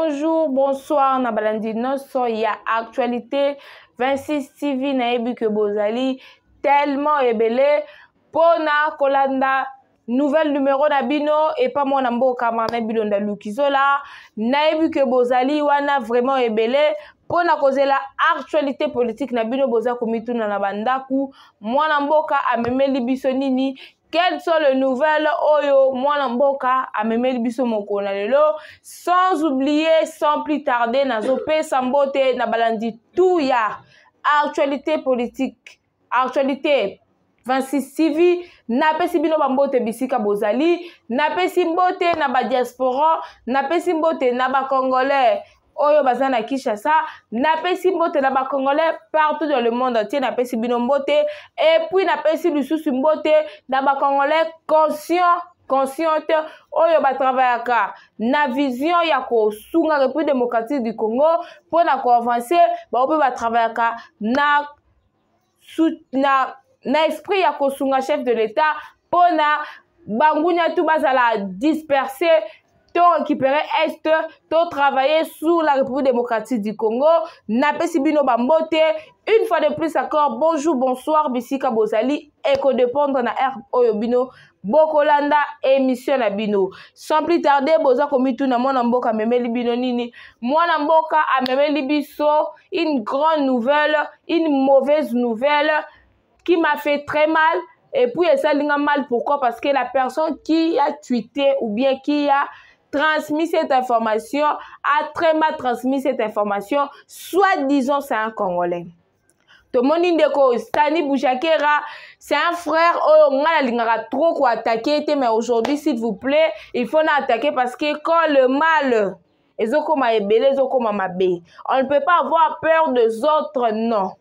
Bonjour, bonsoir, Nabalandi Nosso, il y a actualité 26 TV Naebi que Bozali tellement ébélé Pona Kolanda nouvelle numéro Nabino et pas mon ambo Kamana Bilonda Lukizola Naebi que Bozali wana vraiment ébélé Pona cause la actualité politique Nabino Boza komitu na Nabandaku mwana mboka amemeli bisonini. Quelles sont les nouvelles Oyo Mwana Mboka Amemeli Biso Mokona Lelo sans oublier sans plus tarder Nazope Sambote Nabalandi tout ya actualité politique actualité 26 TV napesi bino bambote bisika bozali napesi mbote na ba diaspora napesi mbote na ba congolais Oyo bazana Kinshasa napesi mbote na ba congolais partout dans le monde entier napesi bino mbote et puis napesi lisusu mbote na ba congolais consciente Oyo ba travaillaka na vision ya ko sunga République démocratique du Congo pour na ko avancer ba ope ba travaillaka na esprit ya ko sunga chef de l'état pour na bangunya tout bazala disperser récupérer Est, to travailler sous la République démocratique du Congo, napesi bino bambote, une fois de plus encore, bonjour, bonsoir, bisika bozali, eko dépendre na R Oyobino, Bokolanda, émission na bino. Sans plus tarder, boza komitu na mwana mboka memeli bino nini, mwana mboka a memeli biso, une grande nouvelle, une mauvaise nouvelle, qui m'a fait très mal, et puis ça linga mal, pourquoi? Parce que la personne qui a tweeté, ou bien qui a transmis cette information, a très mal transmis cette information, soit disons c'est un Congolais. Tout le monde dit Stani Bouchakera, c'est un frère, on a trop quoi attaquer, mais aujourd'hui s'il vous plaît, il faut l'attaquer parce que quand le mal, on ne peut pas avoir peur des autres, non.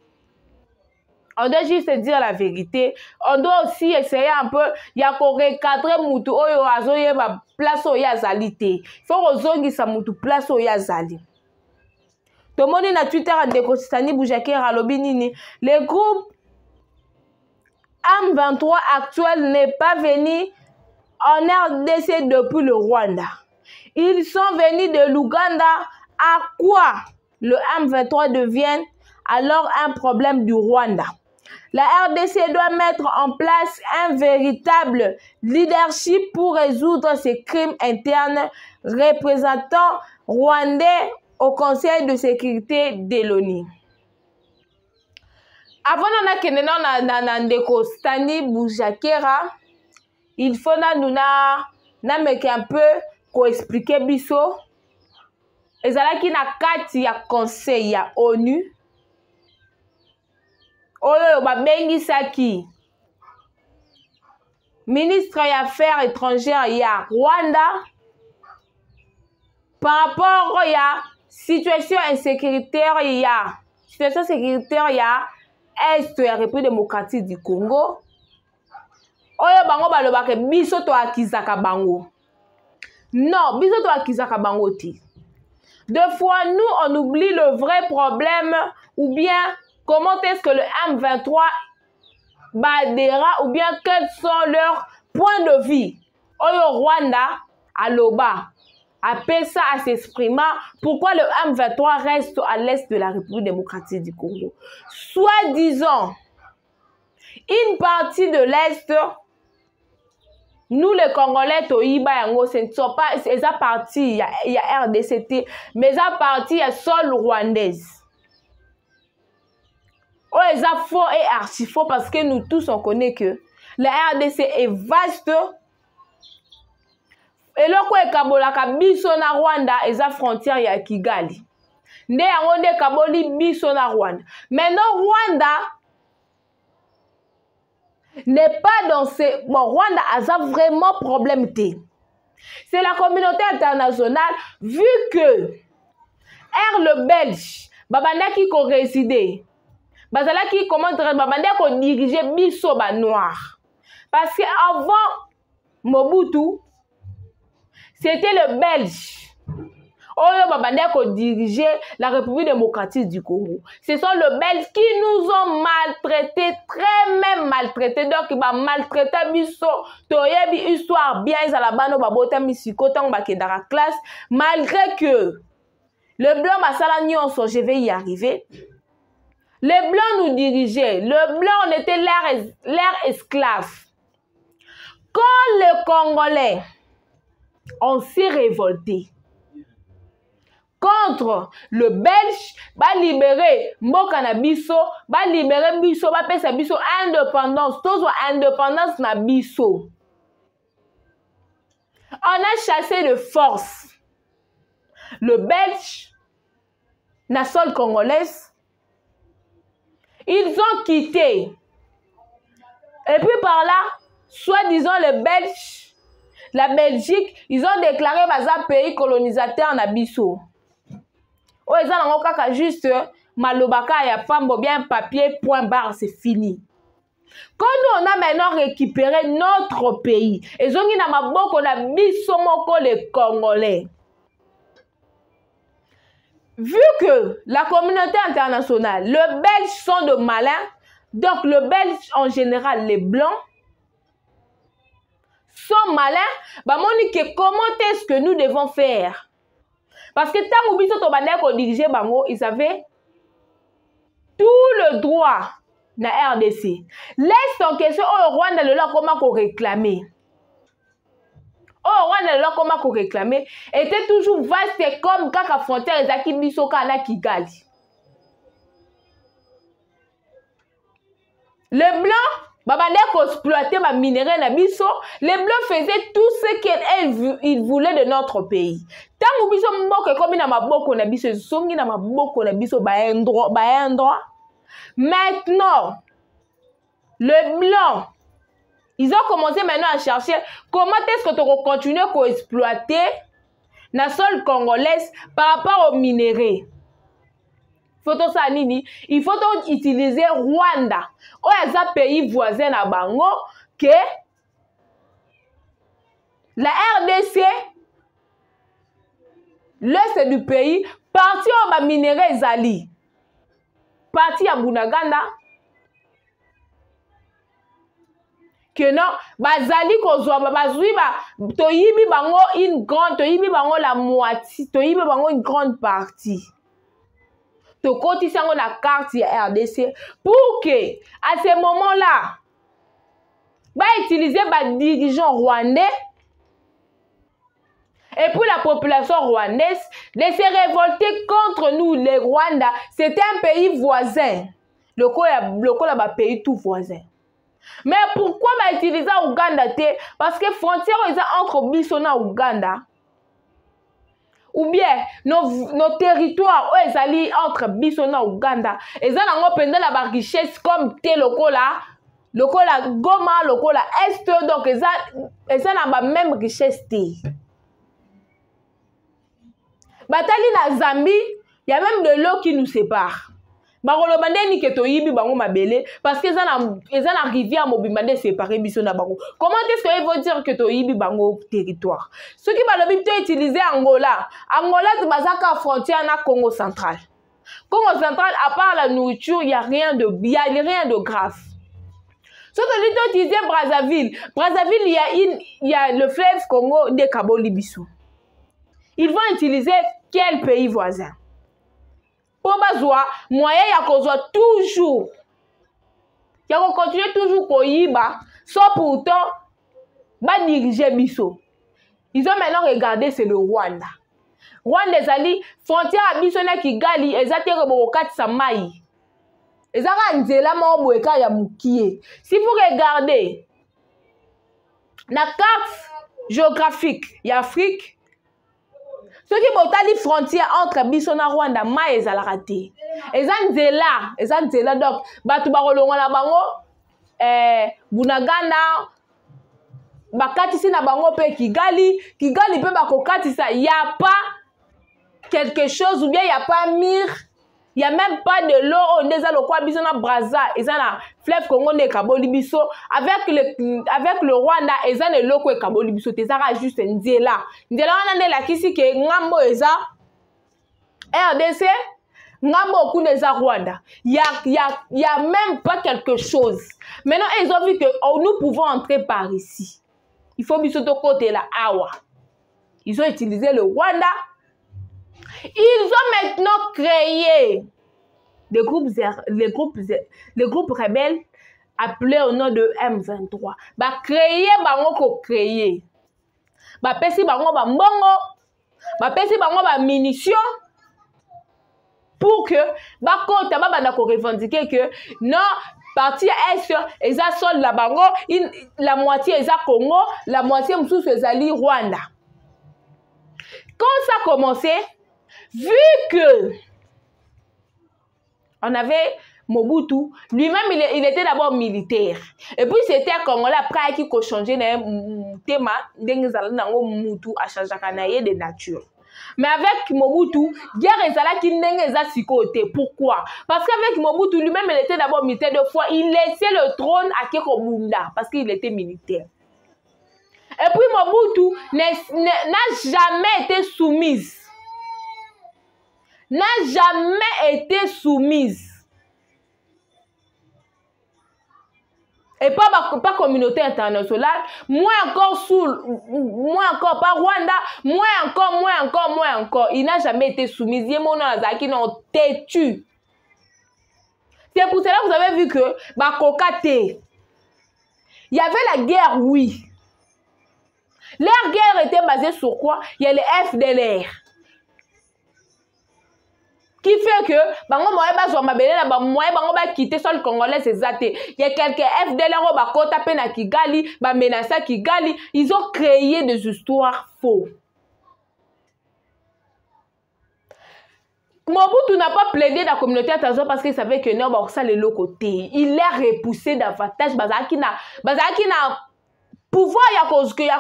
On doit juste dire la vérité. On doit aussi essayer un peu. Il y a qu'on recadrer mutu oyo azoye ba place oyo azalité. Faut ozongi sa mutu place oyo azali. Tout le monde na Twitter en décostani Boujakera lobinini. Le groupe AM23 actuel n'est pas venu en RDC depuis le Rwanda. Ils sont venus de l'Ouganda. À quoi le AM23 devient alors un problème du Rwanda? La RDC doit mettre en place un véritable leadership pour résoudre ces crimes internes représentant rwandais au Conseil de sécurité de l'ONU. Avant de ndeko Stani Bouchakera, il faut un peu expliquer biso. Ezalaki na kati ya conseil ya ONU. Oyo babengisaki ministre des Affaires étrangères ya Rwanda par rapport ya situation insécuritaire ya situation sécuritaire ya Est ya République démocratique du Congo. Oyo bango balobaka biso to akizaka bango. Non, biso to akizaka bango ti. Deux fois, nous, on oublie le vrai problème ou bien comment est-ce que le M23 badera ou bien quels sont leurs points de vue. Oyo Rwanda, à Loba, à Pessa, à s'exprimer. Pourquoi le M23 reste à l'est de la République démocratique du Congo? Soit disons, une partie de l'est, nous les Congolais, ce ne sont pas ces parties, il y a RDCT, mais à partie, il y a sol rwandaise. Oh, les faux et archi faux parce que nous tous on connaît que la RDC est vaste. Et là, quoi, Kabolaka biso na Rwanda, et la frontière ya Kigali. Nde yango kaboli biso na Rwanda. Maintenant, Rwanda n'est pas dans ces... Bon, Rwanda a vraiment problème. C'est la communauté internationale, vu que R le Belge, Babandaki ko résidé, Bazalaki comment dire, Babandaki ko diriger biso ba noir. Parce que avant Mobutu, c'était le Belge. Oyo Babandaki ko diriger la République démocratique du Congo. Ce sont les Belges qui nous ont maltraités, très même maltraités. Donc, ils ont maltraité biso. Toyebi histoire bien, ils ont la bano babota misiko tang bakedara classe. Malgré que Le blanc, basala nyonso, je vais y arriver. Les blancs nous dirigeaient. Le blanc, on était leur esclave. Quand les Congolais, on s'est révolté contre le Belge, va libérer Mboka na biso, va libérer biso, va pesa biso indépendance, tous indépendance na biso. On a chassé de force le Belge, la sol congolaise. Ils ont quitté. Et puis par là, soi-disant les Belges, la Belgique, ils ont déclaré un pays colonisateur na biso. Oh, ils ont juste malobaka ya fambo bien papier, point barre, c'est fini. Quand nous on a maintenant récupéré notre pays, ils ont dit na maboko na biso moko les Congolais. Vu que la communauté internationale, les Belges sont de malins, donc les Belges en général, les Blancs, sont malins, bah moni que comment est-ce que nous devons faire? Parce que tant que biso to bandé ko diriger bango, ils avaient tout le droit na RDC. Laisse en question au Rwanda le là comment qu'on réclamer. Au Rwanda le là comment qu'on réclamer était toujours vaste comme quand la frontière ezaki biso kana Kigali. Les Blancs babandé ko exploiter ma minerai na biso, les Blancs faisaient tout ce qu'ils voulaient de notre pays. Tant que biso mboke comme na maboko na biso, songi na maboko na biso ba endroit. Maintenant, les Blancs, ils ont commencé maintenant à chercher comment est-ce que tu vas continuer à exploiter la sol congolaise par rapport aux minéraux. Il faut utiliser Rwanda. Ou un pays voisin à Bango que la RDC, l'est du pays, parti au minéraux Zali, parti à Bunaganda, que non, bazali kozwa bazui ba toyibi bango une grande, toyibi bango la moitié, toyibi bango une grande partie. To koti sango la carte ya RDC pour que à ce moment-là ba utiliser ba dirigeants rwandais et puis la population rwandaise de se révolter contre nous les Rwandais. C'était un pays voisin, le col ba pays tout voisin. Mais pourquoi ba utiliser Ouganda? Parce que frontière entre biso na Ouganda. Ou bien nos territoires où ils allaient entre Bissona et Ouganda, ils ont pendant la richesse comme tel locola Goma, locola Est, donc ils ont la même richesse. Batali na Zambie, il y a même de l'eau qui nous sépare. Barolo bandeni ke toyibi bango mabele parce que ils ont rivière mobimande séparé Bissona bango. Comment est-ce qu'ils vont dire que toyibi bango territoire? Ceux qui va le utiliser Angola c'est basaka frontière na Congo central. Congo central à part la nourriture, il y a rien de grave. Ceux qui utiliser Brazzaville, il y a le fleuve Congo de Kaboli Bissau. Ils vont utiliser quel pays voisin? Pour bazwa moyen ya kozwa toujours ya ko continuer toujours koyiba sans pourtant ba diriger biso. Ils ont maintenant regardé c'est le Rwanda. Rwanda ezali frontière à biso na Kigali ezate ko katisa mai. Ezaka nzela mo boeka ya mukie. Si vous regardez la carte géographique ya Afrique, ceux qui ont les frontières entre Bissona et Rwanda, mais ils ont raté. Ils ont zela donc batu barolonga na bango Bunaganda bakatisi na bango pe Kigali pe bakokatisa, il y a pas quelque chose ou bien il y a pas mire, il y a même pas de l'eau on est le quoi Bissona Brazza, ils ont la fleuve Congo ne Kaboli Biso avec le Rwanda, ils ont le l'eau ko Kaboli Biso, c'est ça juste nzela on a la kisi ke ngambo eza RDC ngambo kuneza Rwanda, il y a même pas quelque chose. Maintenant ils ont vu que nous pouvons entrer par ici, il faut biso to côté là awa, ils ont utilisé le Rwanda Ils ont maintenant créé les groupes rebelles appelés au nom de M23. Bah créer, bah on créer. Bah pesi bango ba mbongo, bah pesi bango ba munitions pour que bah kota ba banda ko revendiquer que non partie est eza sol la bango, la moitié eza Congo, la moitié msusu ezali Rwanda. Quand ça a commencé, vu que on avait Mobutu, lui-même il était d'abord militaire. Et puis c'était Congolais après qui a changé le thème Mobutu a changé de nature. Mais avec Mobutu, guerre ezala ki ndenge eza sikote. Pourquoi? Parce qu'avec Mobutu lui-même il était d'abord militaire de fois, il laissait le trône à Keko Bunda parce qu'il était militaire. Et puis Mobutu n'a jamais été soumise. N'a jamais été soumise. Et pas communauté internationale, moins encore pas Rwanda, moins encore. Il n'a jamais été soumis. Il est têtu. C'est pour cela que vous avez vu que il y avait la guerre, oui. Leur guerre était basée sur quoi? Il y a les FDLR. Qui fait que bango moye bazwa mabele na ba moye bango ba quitter sol congolais c'est zaté. Il y a quelques FDLR ba kota pe na Kigali, ba menacer Kigali, ils ont créé des histoires faux. Mobutu n'a pas plaidé dans la communauté internationale parce qu'il savait que non ba ça le côté. Il l'a repoussé davantage bazaki na pouvoir ya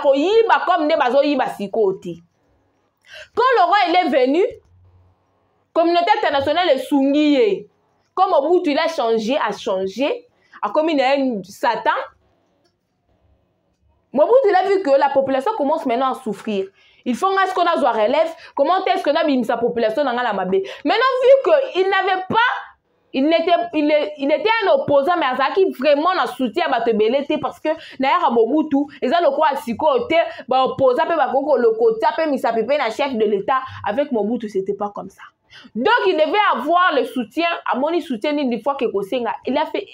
ko yiba comme ne bazo yiba sikoti. Quand le roi il est venu, communauté internationale est soumise. Comme Mobutu il a changé, a commis un Satan. Mobutu il a vu que la population commence maintenant à souffrir. Il faut ce qu'on a besoin de relève. Comment est-ce qu'on a mis sa population dans la mabé? Maintenant vu qu'il n'avait pas, il était un opposant, mais Azaki vraiment a soutien à Batebelete parce que d'ailleurs Mobutu, ils ont le quoi à six côtés, opposant le côté, un chef de l'État. Avec Mobutu, c'était pas comme ça. Donc, il devait avoir le soutien, à mon soutien, une fois que Kosenga, il a fait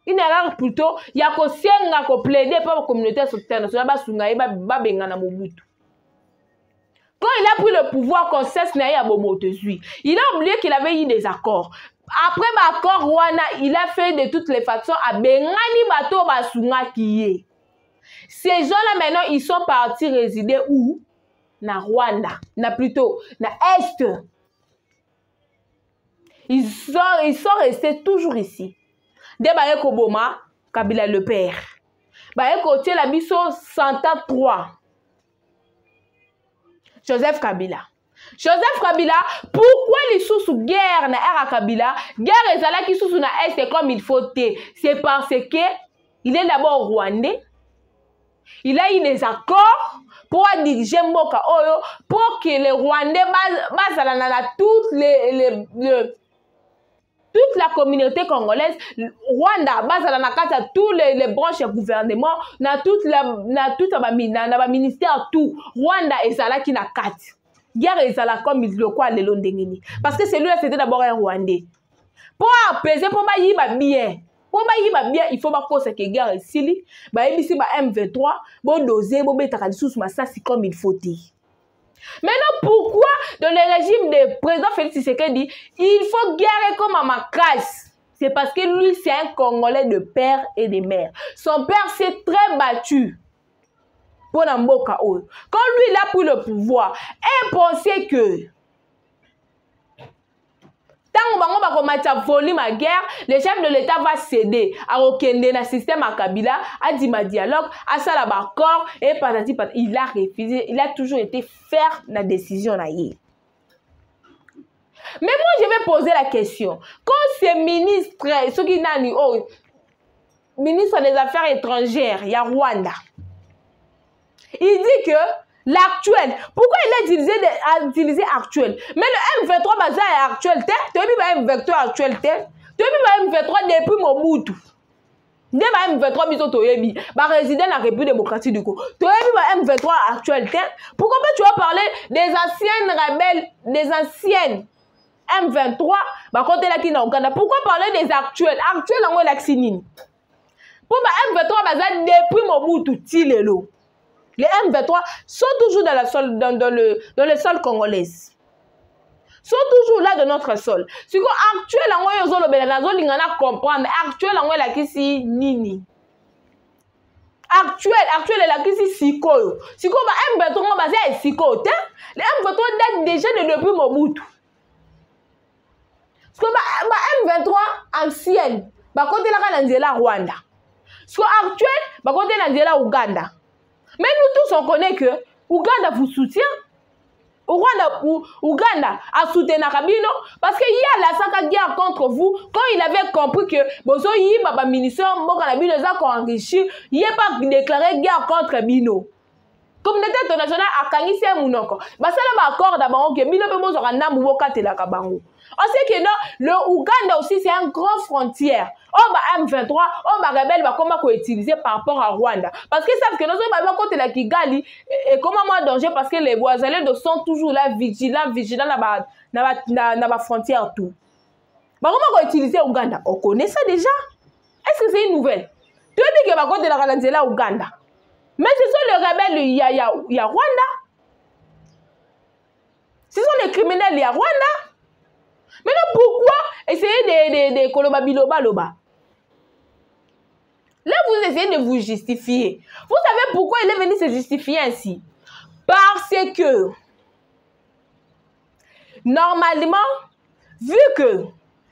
une erreur plutôt, il y a Kosenga qui plaidait pour la communauté internationale, Mobutu. Quand il a pris le pouvoir, il a oublié qu'il avait eu des accords. Après l'accord Rwanda, il a fait de toutes les façons à Bengani Bato Basunga Kiye. Ces gens-là, maintenant, ils sont partis résider où? Na Rwanda. Plutôt, na Est. Ils sont restés toujours ici. Dès Baye Koboma, Kabila le père. Baye Koté la biso 103. Joseph Kabila. Joseph Kabila, pourquoi les sous guerre na era Kabila? Guerre ezala qui sous na Est comme il faut te. C'est parce que il est d'abord rwandais. Il a eu des accords pour diriger Mboka Oyo pour que les Rwandais toute la communauté congolaise, Rwanda, tous les branches du gouvernement, tout le ministère, tout. Rwanda et Zala qui n'a 4. Guerre et Zala comme il le croit les Londénini. Parce que celui-là c'était d'abord un Rwandais. Pour apaiser, pour y bien. Il faut que la guerre est ici. M23, bon doser, bon betara sous massacre comme il faut dire. Maintenant, pourquoi dans le régime de président Félix Tshisekedi, il faut guerre comme à Makras? C'est parce que lui, c'est un Congolais de père et de mère. Son père s'est très battu pour Namboka Oyo. Quand lui, il a pris le pouvoir, il pensait que tant qu'on va volume à guerre, le chef de l'État va céder à Okende na système à Kabila, à Dima dialogue, à Salabakor et patati patati. Il a refusé, il a toujours été faire la décision là. Mais moi je vais poser la question. Quand ces ministres, ceux qui n'ont ministre des Affaires étrangères, il y a Rwanda. Il dit que l'actuel. Pourquoi il a utilisé actuel? Mais le M23 basé est actuel. Tu as vu le M23 actuel. Tu as vu le M23 depuis Mobutu. Nde ba M23 biso toyebi ba résident la République démocratique du Congo. Toyebi ba M23 actuel. Pourquoi tu vas parler des anciennes rebelles, des anciennes M23 ba côté là qui na Ouganda? Pourquoi parler des actuels? Actuels en la Xinini. Pour ba M23 baza depuis Mobutu Tilelo. Les M23 sont toujours dans la sol dans le sol congolais. Sont toujours là de notre sol. Si quoi actuel en yo zo lobela na zo lingana comprendre actuel en la kisi nini. Actuel la kisi sikoyo. Siko ba M23 baza sikoyo te. Les M23 datent déjà de depuis Mobutu. Parce que ba M23 ancienne ba côté la nzela Rwanda. Soit actuel ba côté la nzela Ouganda. Mais nous tous on connaît que Ouganda vous soutient. Ouganda a soutenu Kabino parce qu'il y a la saka guerre contre vous quand il avait compris que bozo yi baba ministère mboka na bino za ko enrichir, il est pas déclaré guerre contre Bino. Communauté internationale a kangisi munoko. Ba sala ba accord d'abord que Bino pe bozo na mboka te la kabango. On sait que non, le Ouganda aussi c'est une grande frontière. On va M23, on va rebelle va comment qu'on utiliser par rapport à Rwanda. Parce qu'ils savent que nous sommes à côté de la Kigali et comment moi danger parce que les voisins sont toujours là vigilants dans la frontière tout. Bah comment qu'on utiliser Ouganda? On connaît ça déjà. Est-ce que c'est une nouvelle? Tu dis que va côté de la Kalanzela Ouganda. Mais ce sont les rebelles, il y a Rwanda. Ce sont les criminels, il y a Rwanda. Maintenant, pourquoi essayer de Koloba Biloba Loba? Là, vous essayez de vous justifier. Vous savez pourquoi il est venu se justifier ainsi? Parce que, normalement, vu que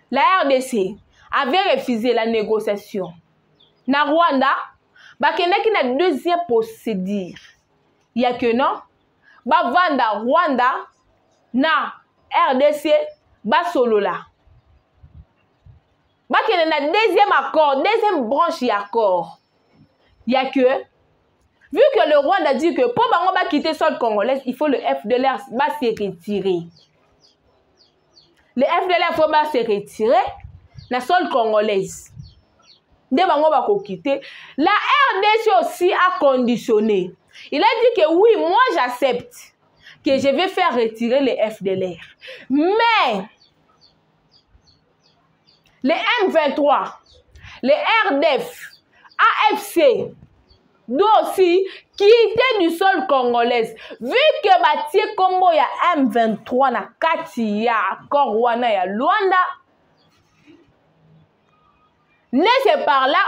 la RDC avait refusé la négociation, na Rwanda, bah qu'il y a une deuxième procédure. Il y a que non, bah Vanda Rwanda, na RDC, bah solo là. Bah qu'il y a un deuxième accord, deuxième branche d'accord. Il y a que, vu que le Rwanda a dit que pour bah quitter le sol congolais, il faut le FDLR bah se retirer. Le FDLR faut bah se retirer, la sol congolaise. Dès bah va quitter. La RDC aussi a conditionné. Il a dit que oui, moi j'accepte que je vais faire retirer les FDLR. Mais les M23, les RDF, AFC, doivent aussi quitter du sol congolais. Vu que Batie Kombo ya M23 na kati ya accord wana ya Luanda, n'est-ce par là,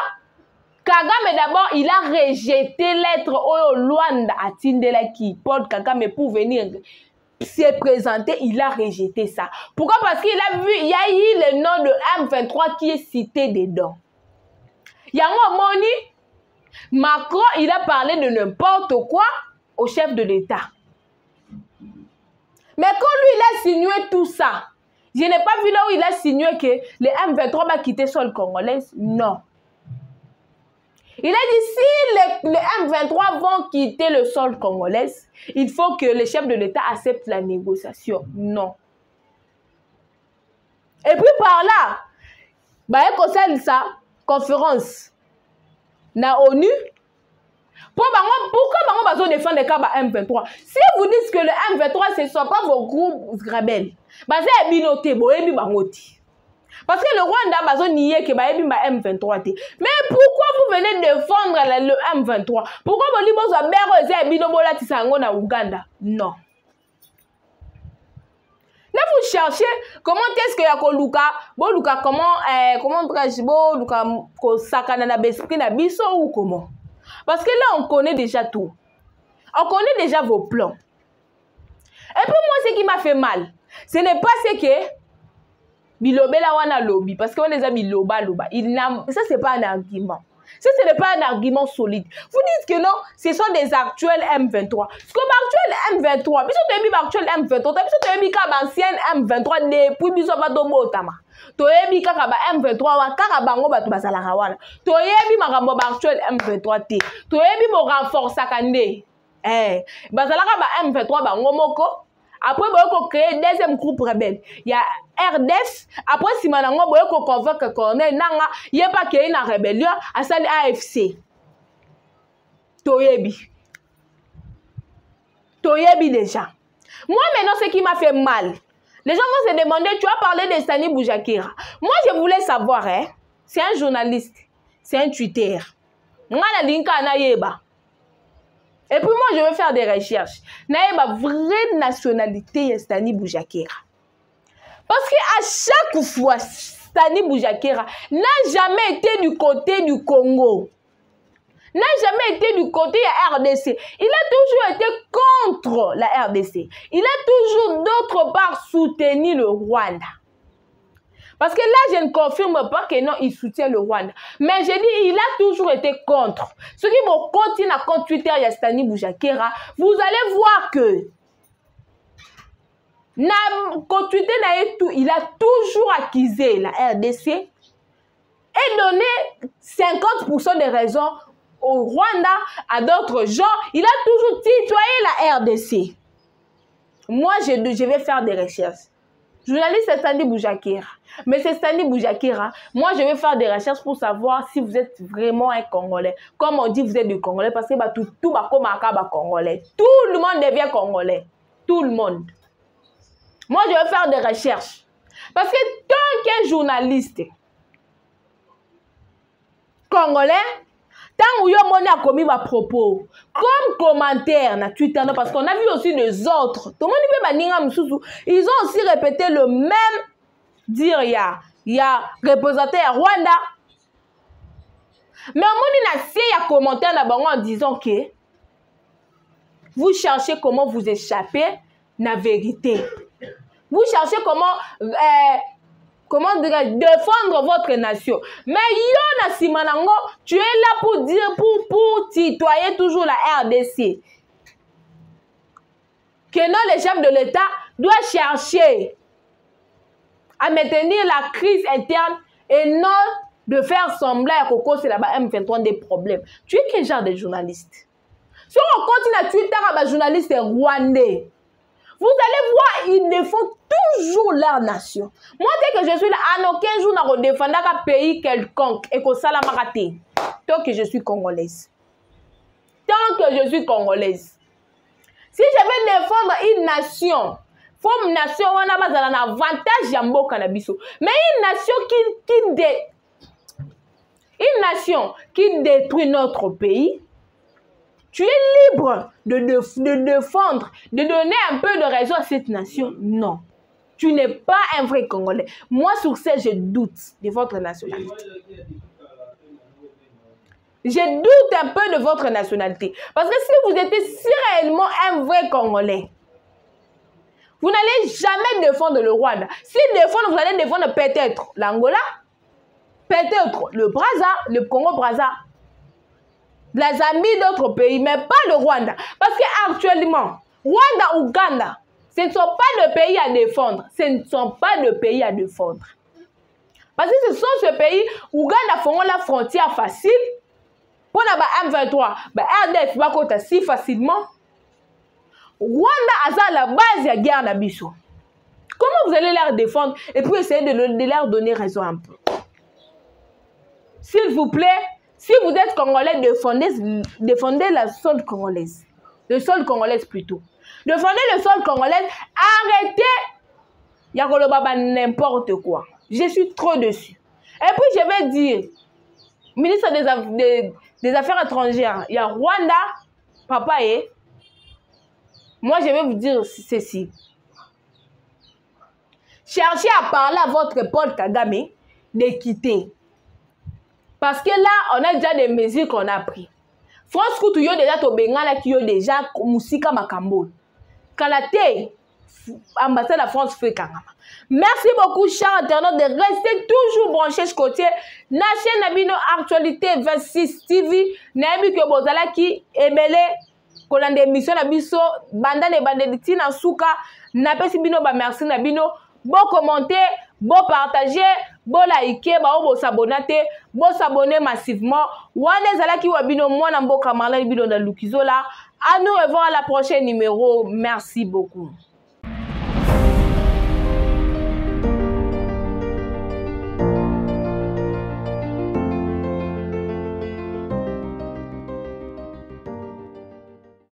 Kagame d'abord il a rejeté l'être au Luanda à Tindelaki. Paul Kagame pour venir se présenter, il a rejeté ça. Pourquoi? Parce qu'il a vu, il y a eu le nom de M23 qui est cité dedans. Il y a un moment, Macron, il a parlé de n'importe quoi au chef de l'État. Mais quand lui, il a signé tout ça, je n'ai pas vu là où il a signé que les M23 va quitter le sol congolais. Non. Il a dit, si les M23 vont quitter le sol congolais, il faut que le chef de l'État accepte la négociation. Non. Et puis par là, bah, il concerne sa conférence na ONU. Pourquoi on va défendre les cas M23? Si vous dites que le M23, ce ne sont pas vos groupes rebelles, bah, c'est binoté, boébi bangoti. Parce que le Rwanda a nié que M23. Mais pourquoi vous venez défendre le M23? Pourquoi vous dites que vous Ouganda? Non. Là, vous cherchez comment est-ce que Yakoluka, comment Luka Sakana na Bespri na Biso ou comment? Parce que là, on connaît déjà tout. On connaît déjà vos plans. Et puis moi, ce qui m'a fait mal, ce n'est pas ce que Bilobela wana lobby, parce qu'on les a biloba loba. Ça, c'est pas un argument. Ça, ce n'est pas un argument solide. Vous dites que non, ce sont des actuels M23. Parce que actuel M23, puis tu as actuel M23, puis tu as ancien M23 depuis biso ba domo otama. To yebi kaka ba M23 wa kaka bango ba to basala wana. To yebi makambo ba actuel M23 te. To yebi mo renforcer kande. Basala ka ba M23 bango moko Après, vous avez créé deuxième groupe rebelle. Il y a RDF. Après, si vous avez convoqué Corneille Nanga, il n'y a pas qu'il y ait une rébellion à celle AFC. Toyebi déjà. Moi, maintenant, ce qui m'a fait mal, les gens vont se demander, tu as parlé de Sani Boujakira. Moi, je voulais savoir, hein, c'est un journaliste, c'est un Twitter. Et puis moi, je vais faire des recherches. Naïba, vraie nationalité, Sani Boujakira. Parce qu'à chaque fois, Sani Boujakira n'a jamais été du côté du Congo. N'a jamais été du côté de la RDC. Il a toujours été contre la RDC. Il a toujours d'autre part soutenu le Rwanda. Parce que là, je ne confirme pas que non, il soutient le Rwanda. Mais je dis, il a toujours été contre. Ceux qui vont continuer à compte Twitter Sani Boujakira, vous allez voir que il a toujours accusé la RDC et donné 50% des raisons au Rwanda, à d'autres gens. Il a toujours tutoyé la RDC. Moi, je vais faire des recherches. Journaliste, c'est Sani Boujakira. Mais c'est Sani Boujakira. Moi, je vais faire des recherches pour savoir si vous êtes vraiment un Congolais. Comme on dit, vous êtes du Congolais, parce que tout va comme un Congolais. Tout le monde devient Congolais. Tout le monde. Moi, je vais faire des recherches. Parce que tant qu'un journaliste Congolais, tant que vous a commis ma propos, comme commentaire na Twitter, parce qu'on a vu aussi les autres, tout le monde ils ont aussi répété le même dire, il y a représenté à Rwanda. Mais on a fait un commentaire en disant que vous cherchez comment vous échapper la vérité. Vous cherchez comment défendre votre nation. Mais Yona Simanango, tu es là pour dire, pour tutoyer toujours la RDC. Que non, les chefs de l'État doivent chercher à maintenir la crise interne et non de faire sembler à Coco, c'est là-bas M23 des problèmes. Tu es quel genre de journaliste? Si on continue à Twitter à un journaliste rwandais, vous allez voir, ils défendent toujours leur nation. Moi, dès que je suis là, en aucun jour, je ne défends un pays quelconque et que ça l'a raté. Tant que je suis congolaise. Tant que je suis congolaise. Si je vais défendre une nation, une nation, on a un avantage jambo cannabiso. Mais une nation qui détruit notre pays, tu es libre de défendre, de donner un peu de raison à cette nation. Non. Tu n'es pas un vrai Congolais. Moi, sur ça, je doute de votre nationalité. Je doute un peu de votre nationalité. Parce que si vous étiez si réellement un vrai Congolais, vous n'allez jamais défendre le Rwanda. Si défendre, vous allez défendre peut-être l'Angola, peut-être le Brazza, le Congo-Brazza, la Zambie, d'autres pays, mais pas le Rwanda. Parce qu'actuellement, Rwanda, Ouganda, ce ne sont pas de pays à défendre. Ce ne sont pas de pays à défendre. Parce que ce sont ces pays, Ouganda font la frontière facile. Pour la M23, RDF va si facilement. Rwanda a la base de la guerre d'Abisso. Comment vous allez leur défendre et puis essayer de leur donner raison un peu? S'il vous plaît, si vous êtes Congolais, défendez la sol congolaise. Le sol congolaise plutôt. Défendez le sol congolais. Arrêtez. Yakolobaba n'importe quoi. Je suis trop dessus. Et puis je vais dire, ministre des Affaires étrangères, il y a Rwanda, papa et moi je vais vous dire ceci. Cherchez à parler à votre Paul Kagame de quitter. Parce que là, on a déjà des mesures qu'on a prises. France Koutuyo déjà to bengala qui yo déjà musika makambo. Kalate ambassade de la France fait kangama. Merci beaucoup chers internautes de rester toujours branchés ce côté. Na chaîne Nabino Actualité 26 TV nabi que bozala ki ebele kolande émission na biso banda ne bandeli na suka na pesi bino ba merci na bino. Bon commenter, bon partager, bon liker, bon s'abonner, bon s'abonner massivement. Wane zalaki wabino mwana mboka malali bino na lukizola. À nous revoir à la prochaine numéro. Merci beaucoup.